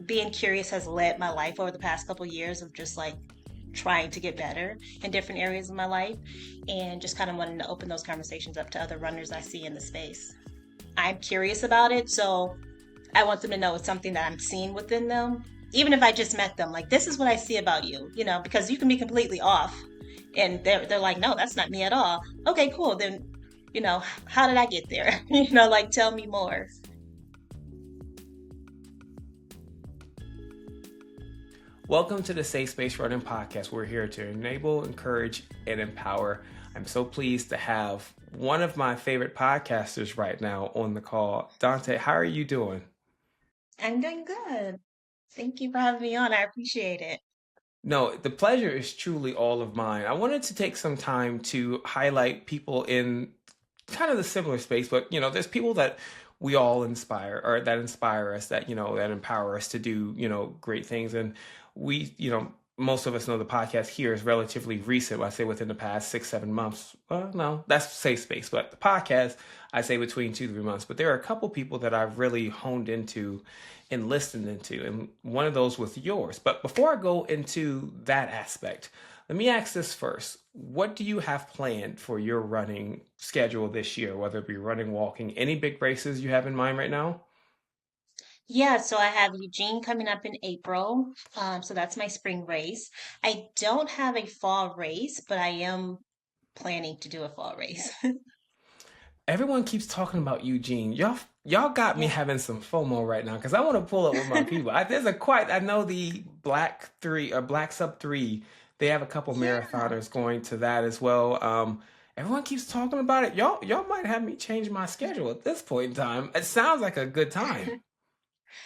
being curious has led my life over the past couple years of just like trying to get better in different areas of my life and just kind of wanting to open those conversations up to other runners I see in the space. I'm curious about it, so I want them to know it's something that I'm seeing within them. Even if I just met them, like this is what I see about you, because you can be completely off. And they're like, no, that's not me at all. Okay, cool. Then, how did I get there? Like tell me more. Welcome to the Safe Space Running Podcast. We're here to enable, encourage, and empower. I'm so pleased to have one of my favorite podcasters right now on the call. Dawnta, how are you doing? I'm doing good. Thank you for having me on. I appreciate it. No, the pleasure is truly all of mine. I wanted to take some time to highlight people in kind of the similar space, but there's people that we all inspire or that inspire us, that empower us to do, great things. And we, most of us know the podcast here is relatively recent. I say within the past 6, 7 months. Well, no, that's safe space, but the podcast, I say between 2, 3 months. But there are a couple people that I've really honed into and listened into, and one of those was yours. But before I go into that aspect, let me ask this first. What do you have planned for your running schedule this year, whether it be running, walking, any big races you have in mind right now? Yeah, so I have Eugene coming up in April. So that's my spring race. I don't have a fall race, but I am planning to do a fall race. Everyone keeps talking about Eugene. Y'all got me Yeah. having some FOMO right now because I want to pull up with my people. I know the Black Three or Black Sub Three. They have a couple Yeah. marathoners going to that as well. Everyone keeps talking about it. Y'all might have me change my schedule at this point in time. It sounds like a good time.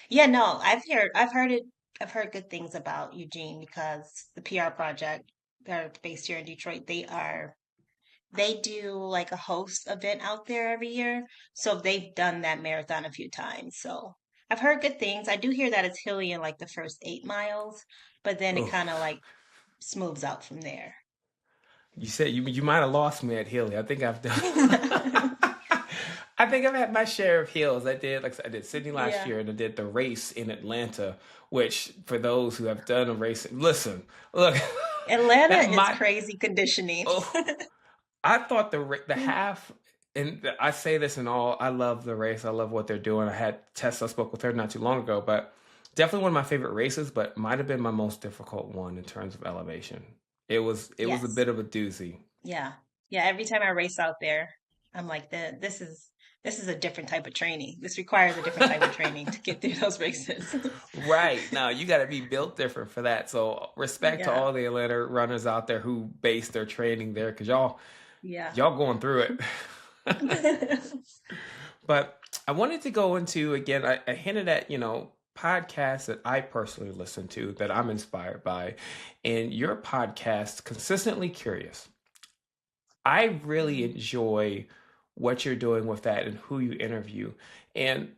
Yeah, no, I've heard good things about Eugene because the PR project, they're based here in Detroit, they do like a host event out there every year. So they've done that marathon a few times. So I've heard good things. I do hear that it's hilly in like the first 8 miles, but then it Ugh. kind of like smooths out from there. You said you might have lost me at Healy. I think I've done. I think I've had my share of hills. I did Sydney last Yeah. year, and I did the race in Atlanta. Which, for those who have done a race, listen, look, Atlanta that is might. crazy conditioning. Oh, I thought the half, and I say this in all. I love the race. I love what they're doing. I had Tessa. I spoke with her not too long ago, but definitely one of my favorite races. But might have been my most difficult one in terms of elevation. It was a Yes. bit of a doozy. Yeah. Yeah. Every time I race out there, I'm like, this is a different type of training. This requires a different type of training to get through those races. Right. Now you got to be built different for that. So respect to Yeah. all the Atlanta runners out there who base their training there because y'all Yeah. y'all going through it. But I wanted to go into again, I hinted at, podcasts that I personally listen to that I'm inspired by. And your podcast, Consistently Curious. I really Mhm. enjoy what you're doing with that and who you interview. And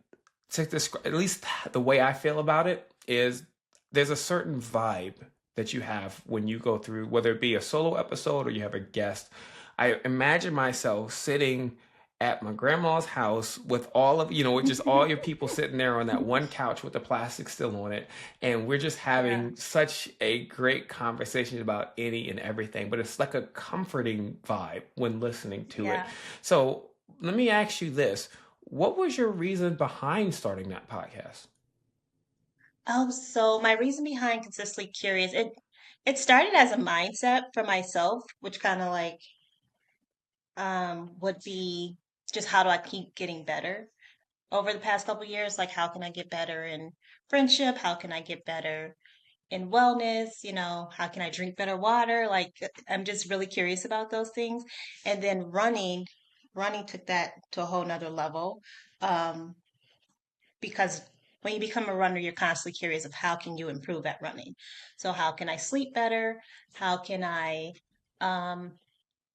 to describe, at least the way I feel about it is there's a certain vibe that you have when you go through, whether it be a solo episode or you have a guest. I imagine myself sitting at my grandma's house with all of, with just all your people sitting there on that one couch with the plastic still on it. And we're just Yeah. having such a great conversation about any and everything. But it's like a comforting vibe when listening to it. Yeah. So let me ask you this. What was your reason behind starting that podcast? Oh, so my reason behind consistently curious, it started as a mindset for myself, which kind of like would be just how do I keep getting better over the past couple years? Like how can I get better in friendship? How can I get better in wellness? How can I drink better water? Like I'm just really curious about those things. And then running took that to a whole nother level. Um, because when you become a runner, you're constantly curious of how can you improve at running. So how can I sleep better? How can I um,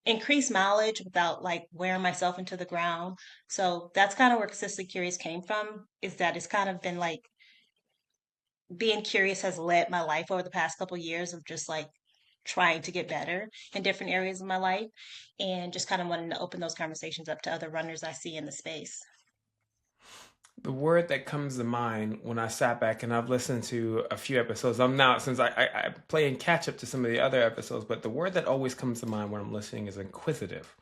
increase mileage without like wearing myself into the ground? So that's kind of where consistently curious came from. Is that it's kind of been like being curious has led my life over the past couple years of just like trying to get better in different areas of my life and just kind of wanting to open those conversations up to other runners I see in the space. The word that comes to mind when I sat back and I've listened to a few episodes, I'm now, since I'm playing catch up to some of the other episodes, but the word that always comes to mind when I'm listening is inquisitive.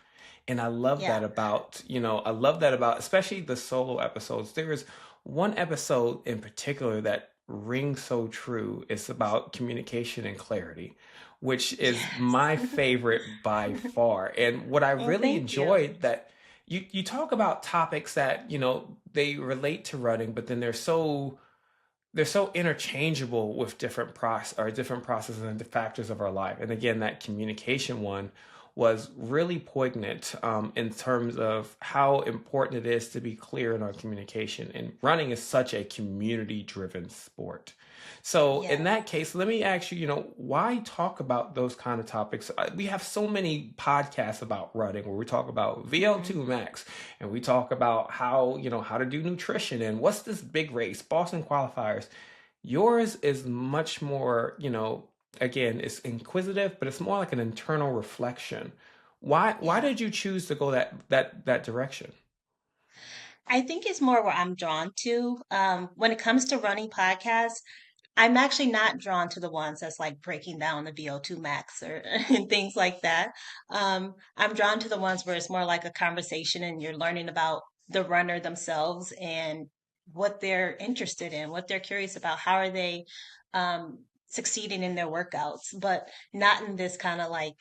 And I love Yeah. that about, I love that about, especially the solo episodes. There is one episode in particular that rings so true. It's about communication and clarity, which is Yes. my favorite by far. And what I Well, really thank you. enjoyed that you talk about topics that, they relate to running, but then they're so interchangeable with different processes and factors of our life. And again, that communication one was really poignant in terms of how important it is to be clear in our communication. And running is such a community-driven sport. So in Yeah. that case, let me ask you, why talk about those kind of topics? We have so many podcasts about running where we talk about Hmm. VL2 max and we talk about how to do nutrition and what's this big race, Boston qualifiers. Yours is much more, again, it's inquisitive, but it's more like an internal reflection. Why Yeah. did you choose to go that direction? I think it's more where I'm drawn to. When it comes to running podcasts, I'm actually not drawn to the ones that's like breaking down the VO2 max or and things like that. I'm drawn to the ones where it's more like a conversation and you're learning about the runner themselves and what they're interested in, what they're curious about, how are they succeeding in their workouts, but not in this kind of like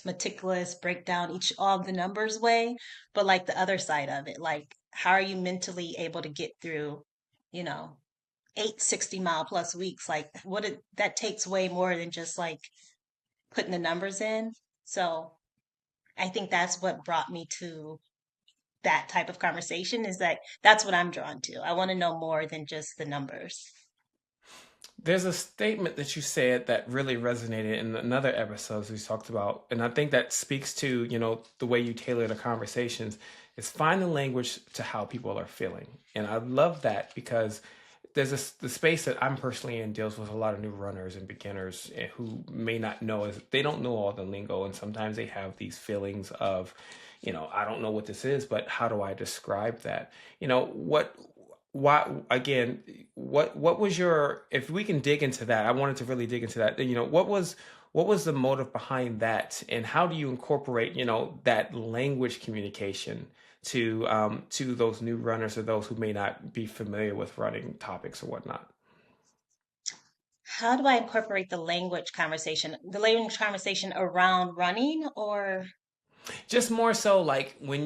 meticulous breakdown each all the numbers way, but like the other side of it, like how are you mentally able to get through, you know, 8 60-mile plus weeks? Like that takes way more than just like putting the numbers in. So I think that's what brought me to that type of conversation, is that that's what I'm drawn to. I want to know more than just the numbers. There's a statement that you said that really resonated in another episode we talked about, and I think that speaks to, the way you tailor the conversations is find the language to how people are feeling. And I love that because the space that I'm personally in deals with a lot of new runners and beginners who may not know as they don't know all the lingo, and sometimes they have these feelings of, I don't know what this is, but how do I describe that? What why again, what was your, if we can dig into that, I wanted to really dig into that. What was the motive behind that, and how do you incorporate, that language communication to those new runners or those who may not be familiar with running topics or whatnot? How do I incorporate the language conversation around running or Just more so like when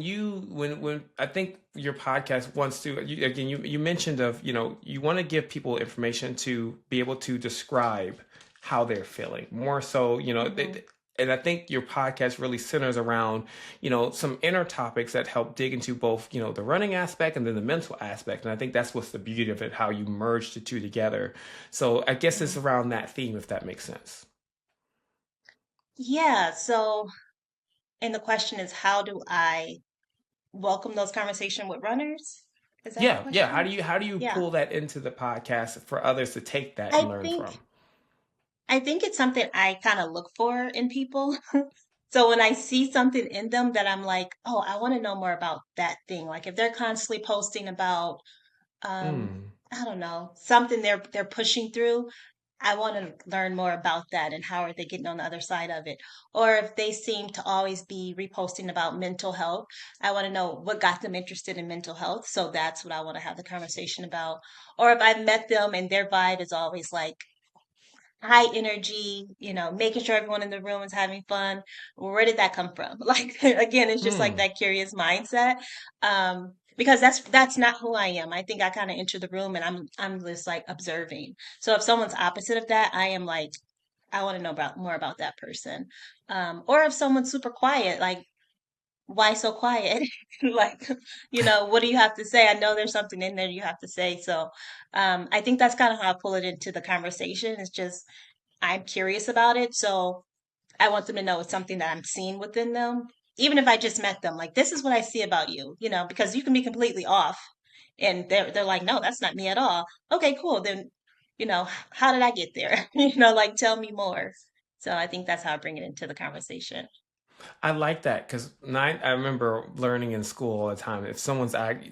I think your podcast wants to, again, you mentioned of, you want to give people information to be able to describe how they're feeling more so, Mhm. and I think your podcast really centers around, some inner topics that help dig into both, the running aspect and then the mental aspect. And I think that's what's the beauty of it, how you merge the two together. So I guess it's Mhm. around that theme, if that makes sense. Yeah, so and the question is, how do I welcome those conversation with runners? Is that the Yeah, yeah. How question? do you Yeah. pull that into the podcast for others to take that I and learn think from? I think it's something I kind of look for in people. So when I see something in them that I'm like, oh, I want to know more about that thing. Like if they're constantly posting about Mm. I don't know, something they're pushing through, I want to learn more about that and how are they getting on the other side of it. Or if they seem to always be reposting about mental health, I want to know what got them interested in mental health. So that's what I want to have the conversation about. Or if I've met them and their vibe is always like high energy, making sure everyone in the room is having fun. Where did that come from? Like again, it's just like Mm. that curious mindset. Because that's not who I am. I think I kind of enter the room and I'm just like observing. So if someone's opposite of that, I am like, I want to know about more about that person. Or if someone's super quiet, like why so quiet? Like, what do you have to say? I know there's something in there you have to say. So I think that's kind of how I pull it into the conversation. It's just I'm curious about it. So I want them to know it's something that I'm seeing within them. Even if I just met them, like this is what I see about you, because you can be completely off and they're like, no, that's not me at all. Okay, cool. Then, how did I get there? Like tell me more. So I think that's how I bring it into the conversation. I like that because I remember learning in school all the time. If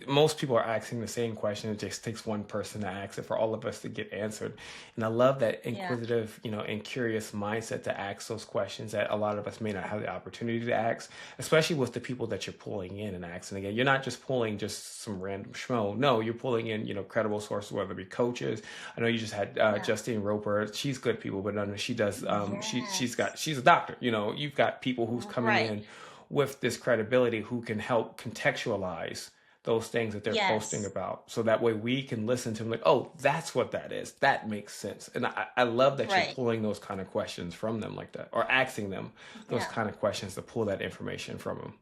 most people are asking the same question. It just takes one person to ask it for all of us to get answered. And I love that Yeah. inquisitive, and curious mindset to ask those questions that a lot of us may not have the opportunity to ask, especially with the people that you're pulling in and asking again. You're not just pulling just some random schmo. No, you're pulling in, credible sources, whether it be coaches. I know you just had Yeah. Justine Roper. She's good people, but no, she does. Yes. She's a doctor. You've got people who's coming Right. in with this credibility who can help contextualize those things that they're posting Yes. about, so that way we can listen to them like, oh, that's what that is. That makes sense. And I love that you're Right. pulling those kind of questions from them like that, or asking them those Yeah. kind of questions to pull that information from them.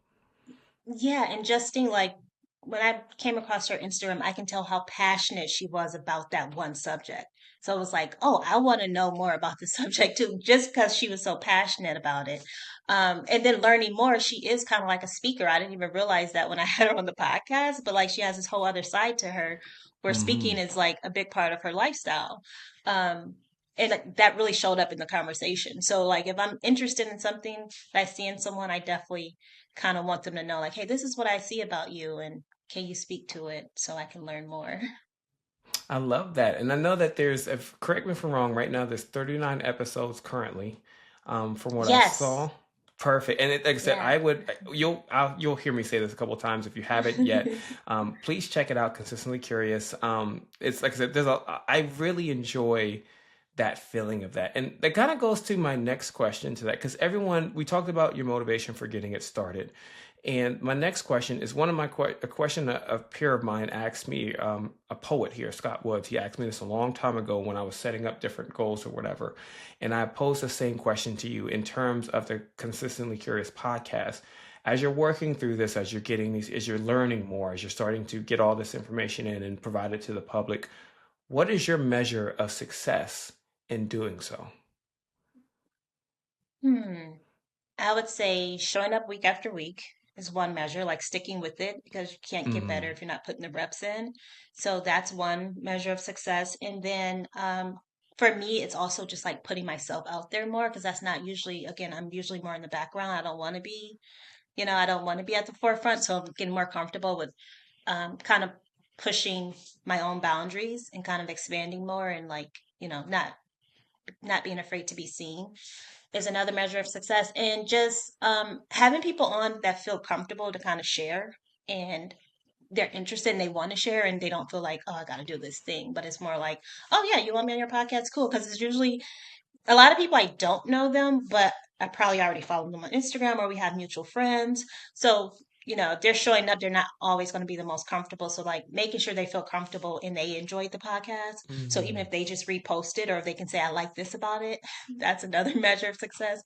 Yeah, and Justine, like when I came across her Instagram, I can tell how passionate she was about that one subject. So it was like, oh, I want to know more about the subject too, just because she was so passionate about it. And then learning more, she is kind of like a speaker. I didn't even realize that when I had her on the podcast, but like she has this whole other side to her where Mm-hmm. speaking is like a big part of her lifestyle. Um, and that really showed up in the conversation. So like if I'm interested in something that I see in someone, I definitely kind of want them to know, like, hey, this is what I see about you, and can you speak to it so I can learn more? I love that. And I know that correct me if I'm wrong, right now there's 39 episodes currently, from what I saw. Yes. Perfect. And like I said, Yeah. you'll hear me say this a couple of times if you haven't yet. Please check it out. Consistently Curious. It's like I said, I really enjoy that feeling of that. And that kind of goes to my next question to that, because we talked about your motivation for getting it started. And my next question is a question a peer of mine asked me, a poet here, Scott Woods. He asked me this a long time ago when I was setting up different goals or whatever. And I posed the same question to you in terms of the Consistently Curious podcast. As you're working through this, as you're learning more, as you're starting to get all this information in and provide it to the public, what is your measure of success in doing so? Hmm. I would say showing up week after week is one measure, like sticking with it because you can't get better Mm, if you're not putting the reps in. So that's one measure of success. And then for me, it's also just like putting myself out there more because that's not usually, again, I'm usually more in the background. I don't want to be, I don't want to be at the forefront. So I'm getting more comfortable with kind of pushing my own boundaries and kind of expanding more and like, not being afraid to be seen is another measure of success. And just having people on that feel comfortable to kind of share and they're interested and they want to share and they don't feel like, oh, I got to do this thing. But it's more like, oh, yeah, you want me on your podcast? Cool. Because it's usually a lot of people I don't know them, but I probably already follow them on Instagram or we have mutual friends. So, if they're showing up, they're not always going to be the most comfortable. So, like making sure they feel comfortable and they enjoyed the podcast. So, even mm-hmm. if they just repost it or if they can say, I like this about it, that's another measure of success.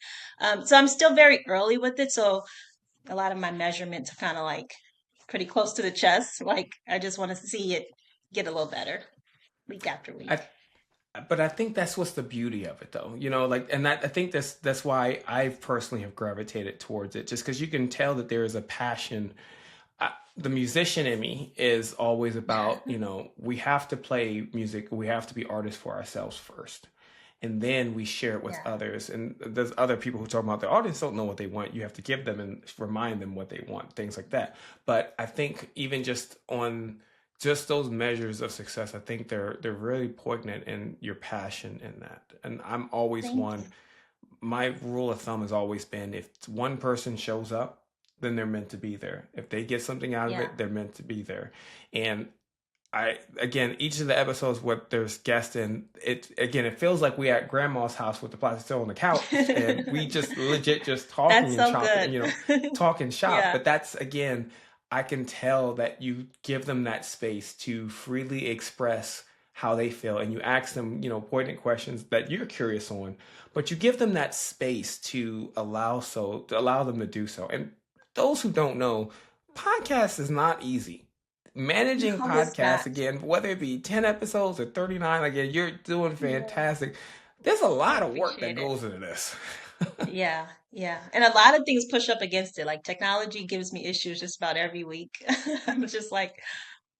So, I'm still very early with it. So, a lot of my measurements are kind of like pretty close to the chest. Like, I just want to see it get a little better week after week. I but I think that's what's the beauty of it, though. I think that's why I personally have gravitated towards it, just because you can tell that there is a passion. The musician in me is always about, we have to play music, we have to be artists for ourselves first, and then we share it with Yeah. others. And there's other people who talk about the audience don't know what they want. You have to give them and remind them what they want, things like that. But I think even just on just those measures of success, I think they're really poignant in your passion in that. And I'm always Thank one. you. My rule of thumb has always been, if one person shows up, then they're meant to be there. If they get something out of Yeah. it, they're meant to be there. And again, each of the episodes what there's guests in it, again, it feels like we at grandma's house with the plastic still on the couch, and we just legit just talking That's and so chopping, good. talking shop. Yeah. But that's, again, I can tell that you give them that space to freely express how they feel, and you ask them, poignant questions that you're curious on, but you give them that space to allow them to do so. And those who don't know, podcast is not easy. Managing No, it's podcasts, not. again, whether it be 10 episodes or 39, again, you're doing Yeah. fantastic. There's a I lot of work that appreciate it. goes into this. Yeah, yeah. And a lot of things push up against it. Like technology gives me issues just about every week. I'm just like,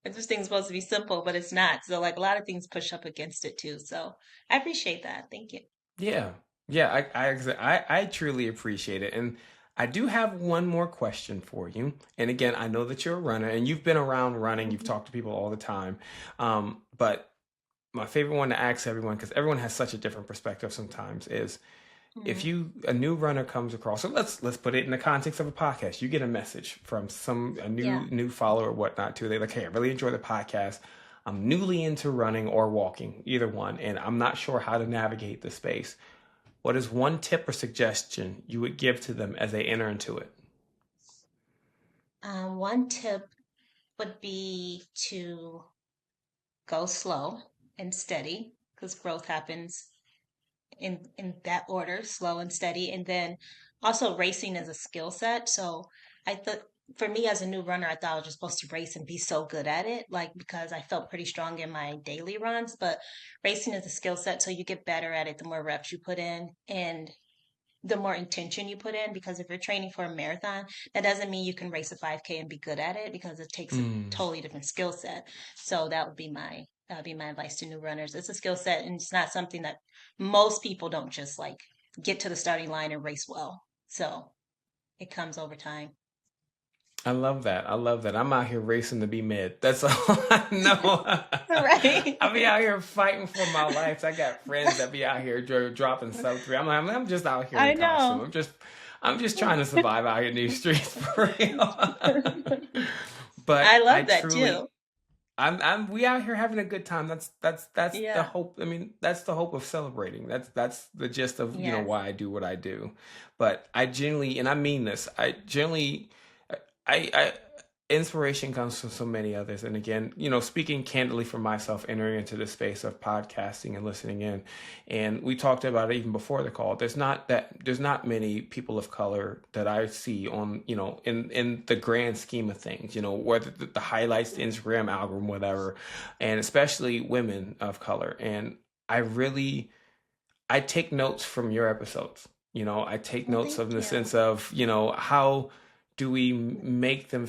this thing's supposed to be simple, but it's not. So like a lot of things push up against it too. So I appreciate that. Thank you. Yeah. Yeah, I truly appreciate it. And I do have one more question for you. And again, I know that you're a runner and you've been around running. You've Mhm. talked to people all the time. But my favorite one to ask everyone, because everyone has such a different perspective sometimes, is if Mhm. you a new runner comes across, so let's put it in the context of a podcast. You get a message from some a Yeah. new follower or whatnot too. They're like, hey, I really enjoy the podcast. I'm newly into running or walking, either one, and I'm not sure how to navigate the space. What is one tip or suggestion you would give to them as they enter into it? One tip would be to go slow and steady because growth happens in that order, slow and steady. And then also racing is a skill set. So I thought for me as a new runner, I thought I was just supposed to race and be so good at it, like because I felt pretty strong in my daily runs. But racing is a skill set, so you get better at it the more reps you put in. And the more intention you put in, because if you're training for a marathon, that doesn't mean you can race a 5K and be good at it because it takes a Mm. totally different skill set. So that would be my advice to new runners. It's a skill set and it's not something that most people don't just like get to the starting line and race well. So it comes over time. I love that. I love that. I'm out here racing to be mid. That's all I know. Right. I be out here fighting for my life. I got friends that be out here dropping sub three. I'm just out here in I costume. know. I'm just trying to survive out here in these streets for real. But I I love that truly, too. we out here having a good time. That's the Yeah. hope. I mean, that's the hope of celebrating. That's the gist of, Yes. why I do what I do. But I generally, and I mean this, I inspiration comes from so many others. And again, speaking candidly for myself, entering into the space of podcasting and listening in, and we talked about it even before the call. There's not many people of color that I see on, in the grand scheme of things, whether the highlights, the Instagram algorithm, whatever, and especially women of color. And I really I take notes from your episodes. I take Well, notes thank of the you. sense of, how do we make them,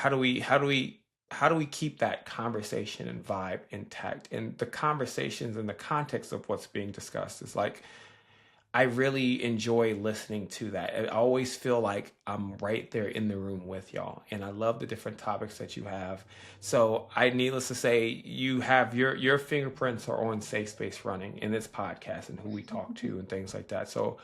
how do we keep that conversation and vibe intact? And the conversations and the context of what's being discussed is like I really enjoy listening to that. I always feel like I'm right there in the room with y'all. And I love the different topics that you have. So needless to say, you have your fingerprints are on Safe Space Running in this podcast and who we talk to and things like that. So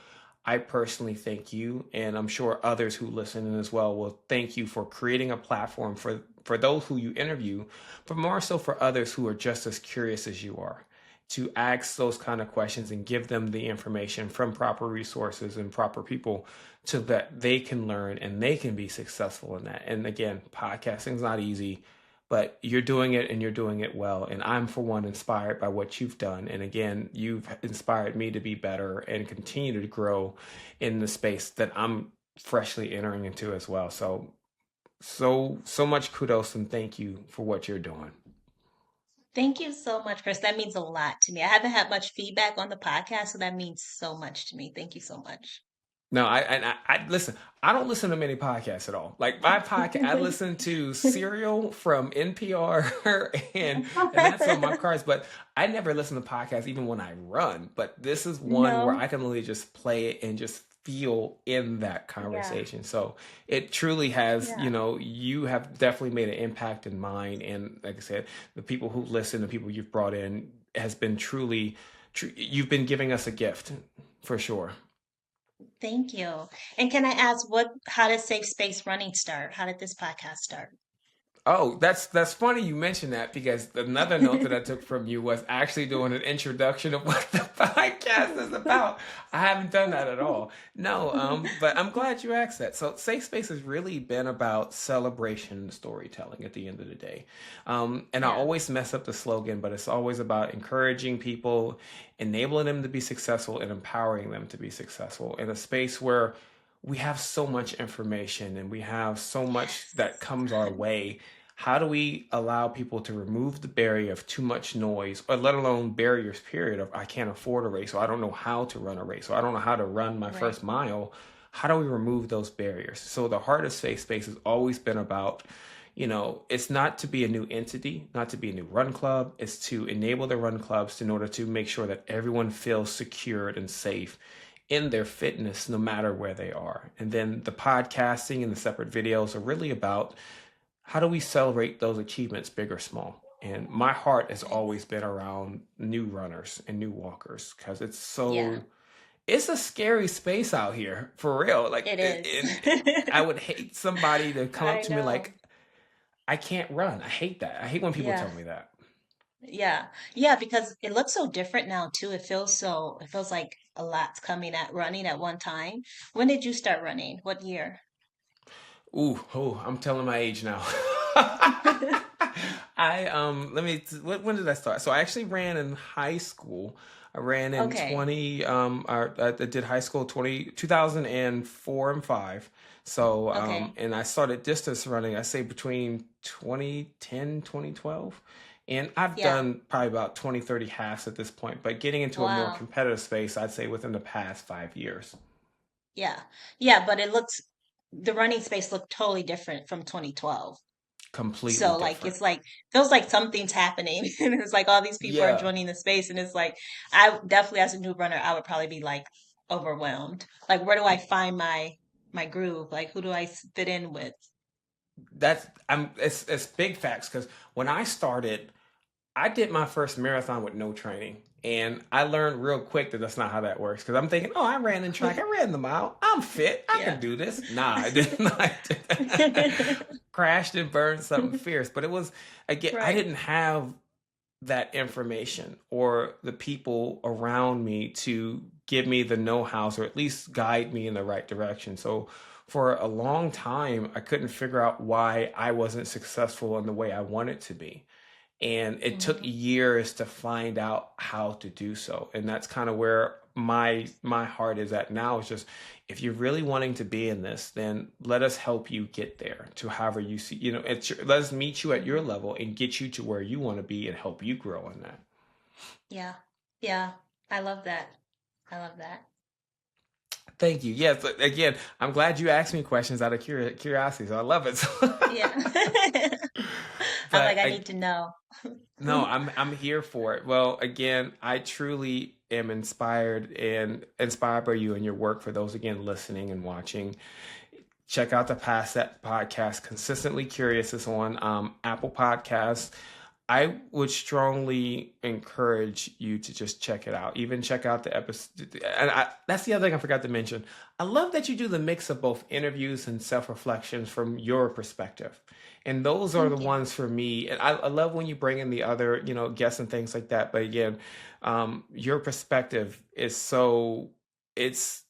I personally thank you, and I'm sure others who listen in as well will thank you for creating a platform for those who you interview, but more so for others who are just as curious as you are to ask those kind of questions and give them the information from proper resources and proper people so that they can learn and they can be successful in that. And again, podcasting is not easy, but you're doing it and you're doing it well. And I'm, for one, inspired by what you've done. And again, you've inspired me to be better and continue to grow in the space that I'm freshly entering into as well. So much kudos and thank you for what you're doing. Thank you so much, Chris. That means a lot to me. I haven't had much feedback on the podcast, so that means so much to me. Thank you so much. No, I listen. I don't listen to many podcasts at all. Like my podcast, I listen to Serial from NPR, and that's on my cars. But I never listen to podcasts even when I run. But this is one where No. I can really just play it and just feel in that Yeah. conversation. So it truly has, Yeah. you have definitely made an impact in mine. And like I said, the people who listen, the people you've brought in, has been truly, you've been giving us a gift for sure. Thank you. And can I ask how did Safe Space Running start? How did this podcast start? Oh, that's funny you mentioned that because another note that I took from you was actually doing an introduction of what the podcast is about. I haven't done that at all. No, but I'm glad you asked that. So, Safe Space has really been about celebration and storytelling at the end of the day. And I Yeah. always mess up the slogan, but it's always about encouraging people, enabling them to be successful, and empowering them to be successful in a space where we have so much information and we have so much that Yes. comes our way. How do we allow people to remove the barrier of too much noise, or let alone barriers, period, of I can't afford a race, or I don't know how to run a race, or I don't know how to run my Right. first mile? How do we remove those barriers? So the heart of Safe Space has always been about, it's not to be a new entity, not to be a new run club. It's to enable the run clubs in order to make sure that everyone feels secured and safe in their fitness no matter where they are. And then the podcasting and the separate videos are really about how do we celebrate those achievements, big or small. And my heart has always Nice. been around new runners and new walkers because Yeah, it's a scary space out here for real. it is. And I would hate somebody to come up I to me know. like, I can't run. I hate that. I hate when people Yeah. tell me that. Yeah. Yeah, because it looks so different now too. It feels like a lot's coming at running at one time. When did you start running? What year? I'm telling my age now. Let me, when did I start? So I actually ran in high school. I ran in Okay. 20, I did high school 2004 and 5. So, Okay. and I started distance running, I say between 2010, 2012. And I've Yeah. done probably about 20, 30 halves at this point, but getting into a more Wow. competitive space, I'd say within the past 5 years. Yeah. Yeah, but the running space looked totally different from 2012. Completely So like different. it's like feels like something's happening and it's like all these people are Yeah. joining the space and it's like I definitely as a new runner I would probably be like overwhelmed. Like where do I find my groove? Like who do I fit in with? That's it's big facts because when I started, I did my first marathon with no training, and I learned real quick that that's not how that works. Because I'm thinking, oh, I ran in track, I ran the mile, I'm fit, I Yeah. can do this. Nah, I did not. Crashed and burned something fierce, but it was again, I Right. didn't have that information or the people around me to give me the know-hows or at least guide me in the right direction. So for a long time, I couldn't figure out why I wasn't successful in the way I wanted to be. And it took Mhm. years to find out how to do so. And that's kind of where my heart is at now, is just if you're really wanting to be in this, then let us help you get there to however you see, let us meet you at your Mhm. level and get you to where you want to be and help you grow in that. Yeah. Yeah. I love that. I love that. Thank you. Yes, but again, I'm glad you asked me questions out of curiosity, so I love it. Yeah. I'm like But I I, need to know. no, I'm here for it. Well, again, I truly am inspired by you and your work. For those again listening and watching, check out the past that podcast. Consistently Curious is on Apple Podcasts. I would strongly encourage you to just check it out. Even check out the episode. And that's the other thing I forgot to mention. I love that you do the mix of both interviews and self reflections from your perspective. And those are the Thank you. ones for me. And I love when you bring in the other, guests and things like that. But again, your perspective is so, it's,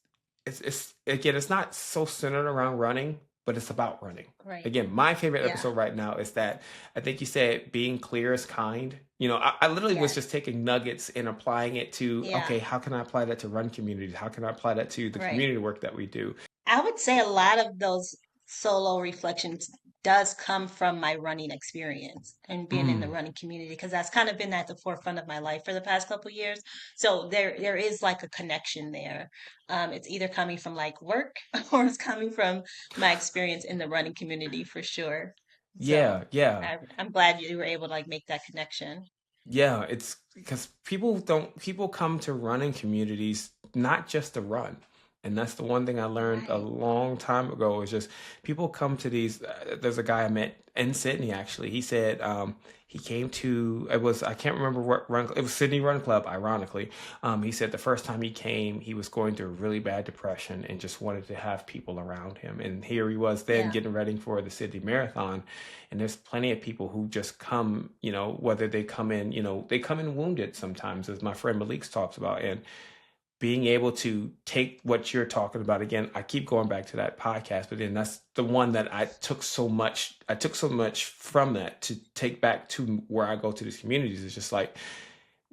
it's, again, it's not so centered around running, but it's about running. Right. Again, my favorite Yeah. episode right now is that I think you said being clear is kind. I literally was just Yes. taking nuggets and applying it to, Yeah. okay, how can I apply that to run communities? How can I apply that to the Right. community work that we do? I would say a lot of those solo reflections does come from my running experience and being in the Mm, running community because that's kind of been at the forefront of my life for the past couple of years. So there is like a connection there. It's either coming from like work or it's coming from my experience in the running community for sure. yeah, So yeah. I'm glad you were able to like make that connection. Yeah, it's because people come to running communities not just to run. And that's the one thing I learned a Right. long time ago is just people come to these. There's a guy I met in Sydney actually. He said he came to it was I can't remember what run it was Sydney Run Club. Ironically, he said the first time he came he was going through a really bad depression and just wanted to have people around him. And here he was then Yeah. getting ready for the Sydney Marathon, and there's plenty of people who just come, whether they come in, they come in wounded sometimes, as my friend Malik's talks about, and being able to take what you're talking about again. I keep going back to that podcast, but then that's the one that I took so much from that to take back to where I go to these communities. It's just like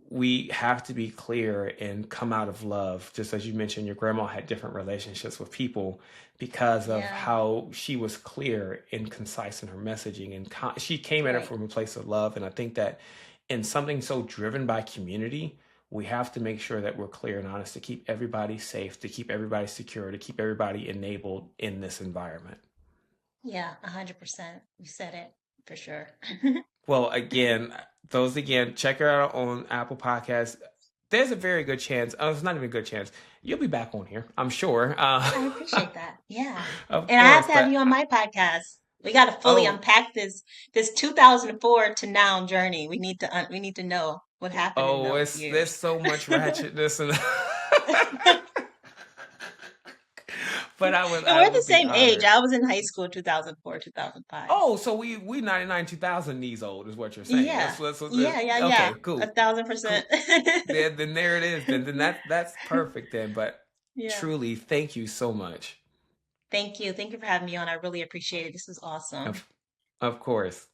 we have to be clear and come out of love. Just as you mentioned, your grandma had different relationships with people because of Yeah. how she was clear and concise in her messaging, and she came at it Right. from a place of love. And I think that in something so driven by community, we have to make sure that we're clear and honest to keep everybody safe, to keep everybody secure, to keep everybody enabled in this environment. Yeah. 100%. You said it for sure. Well, again, check her out on Apple Podcasts. there's a very good chance. It's not even a good chance. You'll be back on here, I'm sure. I appreciate that. Yeah. Of And I have course, to have but you on my podcast. We got to fully oh, unpack this 2004 to now journey. We need to know what happened in oh, those it's there's years. so much ratchetness and. But And I we're the would be same age. honored. I was in high school 2004, 2005. Oh, so we 99 2000 knees old is what you're saying. Yeah. Let's Yeah. okay, A cool. thousand Cool. percent. Then there it is. Then that's perfect then. But Yeah. truly, thank you so much. Thank you. Thank you for having me on. I really appreciate it. This was awesome. Of of course.